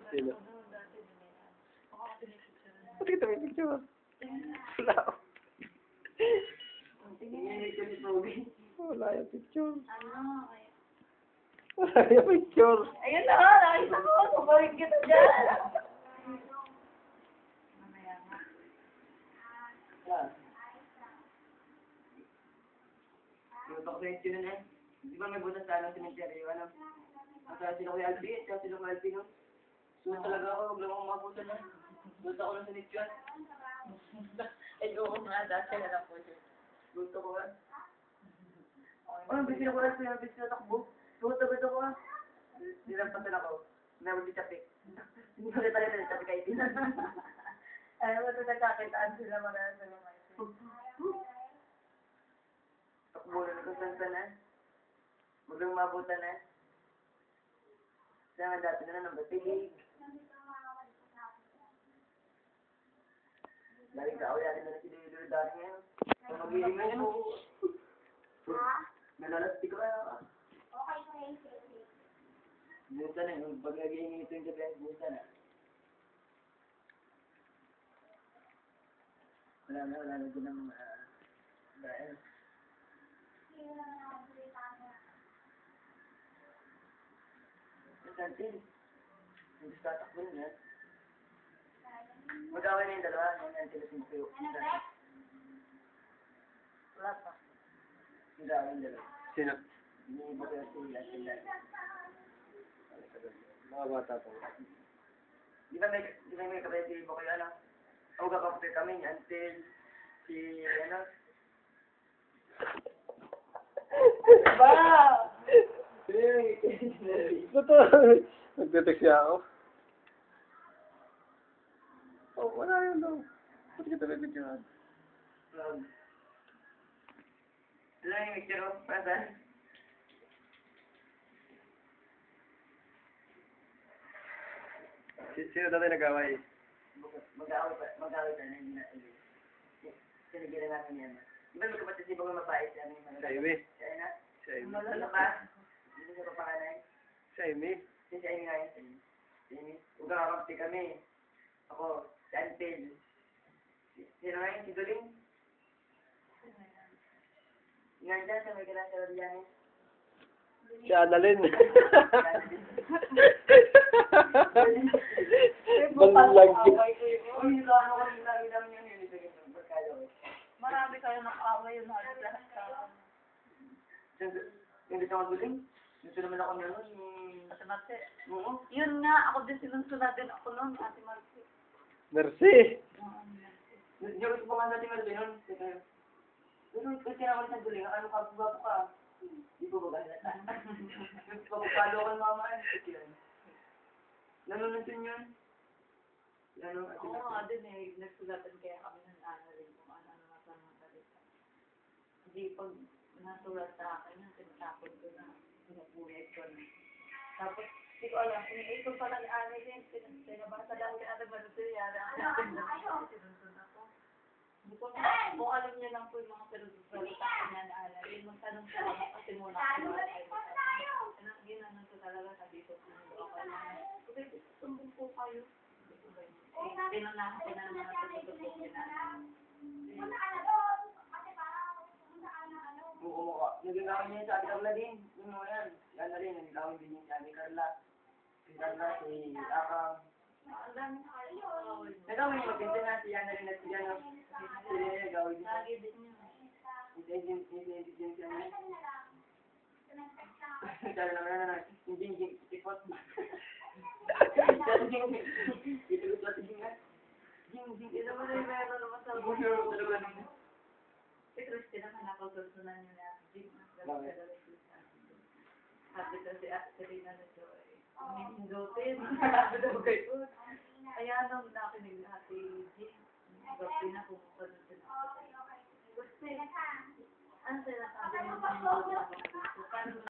Sino? Ba't kita may picture? Wala ako. Wala yung picture. Wala yung picture. Ayun na nga, nakita ko. Kubarin kita dyan. Mamaya nga. Luto ko sa inyo nun eh. Di ba may butas sa cemetery? Ano? Masaya sila Kuya Albi, kaya sila Kuya Albi, no? Sulit talaga ako, huwag lang akong mabutan na. Luto ko lang sa nicho yan. Ay, oo nga, dati na lang po siya. Luto ko yan. Oh, busy na ko lang sa'yo, busy na takbo. Luto ko ah. Nilampasan ako. Never be tapik. Hindi ko kita rin, tapik kayo din. Ano ba ito nagkakitaan sila mga sa mga ito? Takbo na nagkasansan na. Huwag lang mabutan na. Kaya nga dati na ng batig. Laging kaaway na si Dilo dati ngayon. Kung mag-iing ngayon mo. Nalalastik ko kaya. Buta na, yung pag nag-iing ito yung gabi, buta na. Wala na din ang mga dahil. Kantin. Hindi sa tatakbo niya. Mag-away na yung dalawa. Yung nantin na sinukuyo. Wala pa. Mag-away yung dalawa. Sino? Hindi ba kaya sila? Mga bata po. Di ba may kapatid si Bokoy, ano? O kakapatid kami until si, ano? Ba! Totoo. Nagte-text siya ako. Oh, wala yun daw. Ba't kita may picture? Sila yung picture ko, para saan? Sino dati nag-away? Mag-away tayo na hindi na ulit. Sinigilan natin yan. Di ba may kapatid si Bokoy mabait? Si Amy. Si Aina? Si Amy. Ano ba? Hindi siya papanganay? Si Amy. Si Amy nga yun. Si Amy. Huwag kakakampi kami. Ako, si Antel. Sino nga yun? Si Duling? Nandyan sa may kailangan sa Radianes. Si Annalyn. Balag. Marami kayo nakaaway yun. Hindi ka magaling. Dito naman ako naman. Ate Marte. Oo. Yun nga, ako din sinunsunod din ako noon, Ate Marte. Merci. Hindi ko pa nga natin magaling nun. Pero kasi naman sa duling, ano ka, bago ka. Di ko ba ganyan? Pagpapalo ka ng mama. Nanunod yun. Oo nga din eh, nagsulatan kaya kami ng rin kung ano-ano nasa mga salita. Hindi pag nasulat sa akin, tinatapon ko na, pinupulit ko na. Tapos, hindi ko alam, iniikot pala ni Ana din, pinabasa lang ni Ana Manutriara, sinunod ako. Hindi ko na, kung alam niya lang po yung mga salita ko niya na Ana, yun magtanong sa ako kasi muna ako yun ang nasa talaga, sabi ko, ako na, kasi sumbong po kayo. Pinanahan ko na naman natin sa tubig na. Oo, nagagawin niya sa Ate Carla din. Yung mga yan. Yan na rin, nagagawin din niya si Ate Carla. Si Carla, si Akam. Ang dami na kayo. Nagawin niya, magpinta na si Yana rin at si Yana. Si Yana, gawin niya. Lagi din yun. Hindi din siya niya. Sabi naman na, hindi, ikot. Ito ko sa tingin. Ito mo na yung meron naman sa buhay. Si Christy naman nakasusunan niya na Jim. Sabi ko si Serena na Joy. Mindutin. Sabi daw kayo. Kaya nung nakinig na si Jim, gabi na pumunta na sila. Christy, ano sila sabi mo?